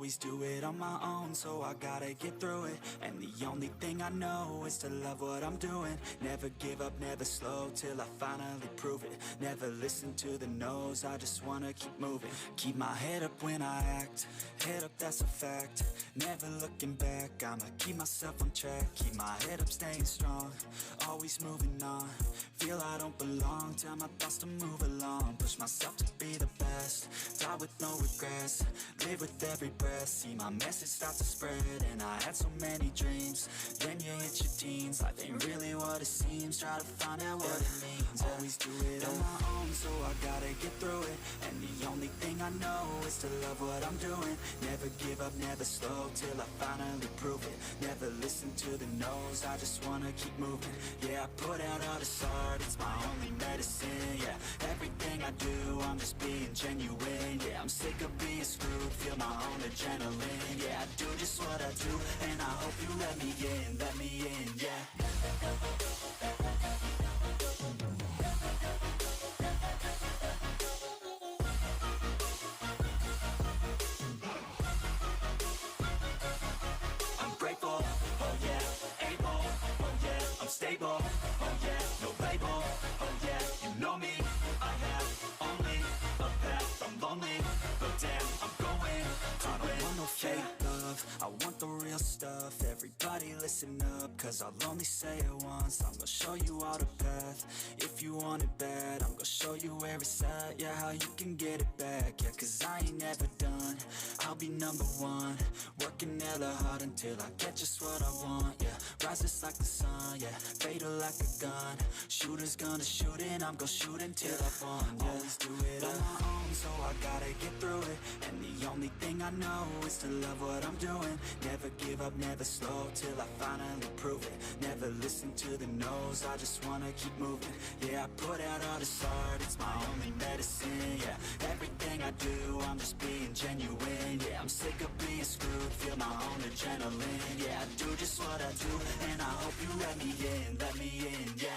always do it on my own, so I gotta get through it. And the only thing I know is to love what I'm doing. Never give up, never slow, till I finally prove it. Never listen to the no's, I just wanna keep moving. Keep my head up when I act, head up, that's a fact. Never looking back, I'ma keep myself on track. Keep my head up, staying strong, always moving on. Feel I don't belong, tell my thoughts to move along. Push myself to be the best, die with no regrets. Live with every breath, see my message start to spread. And I had so many dreams, then you hit your teens. Life ain't really what it seems, try to find out what it means. Always do it on my own, so I gotta get through it. And the only thing I know is to love what I'm doing. Never give up, never slow, till I finally prove it. Never listen to the no's, I just wanna keep moving. Yeah, I put out all this art, it's my only medicine. Yeah, everything I do, I'm just being genuine. Yeah, I'm sick of being screwed, feel my own adrenaline. Yeah, I do just what I do, and I hope you let me in, yeah. I'm grateful, oh yeah, able, oh yeah, I'm stable, oh yeah, no label, oh yeah, you know me, I have only a path, I'm lonely, but damn, I'm going to win. I don't want no fake love, I want the real stuff. Everybody listen up, cause I'll only say it once. I'm gonna show you all the path, if you want it bad. I'm gonna show you where it's at, yeah, how you can get it back. Yeah, cause I ain't never done, I'll be number one. Working hella hard until I get just what I want, yeah. Rises like the sun, yeah, fatal like a gun. Shooters gonna shoot and I'm gonna shoot until I won, yeah. Always do it on my own, so I gotta get through it. And the only thing I know is to love what I'm doing. Never give up, never slow, till I finally prove it. Never listen to the no's, I just wanna keep moving. Yeah, I put out all this art, it's my only medicine. Yeah, everything I do, I'm just being genuine. Yeah, I'm sick of being screwed, feel my own adrenaline. Yeah, I do just what I do, and I hope you let me in, yeah.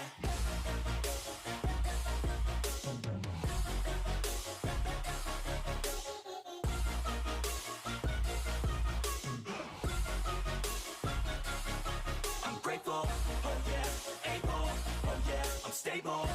I'm grateful, oh yeah, able, oh yeah, I'm stable,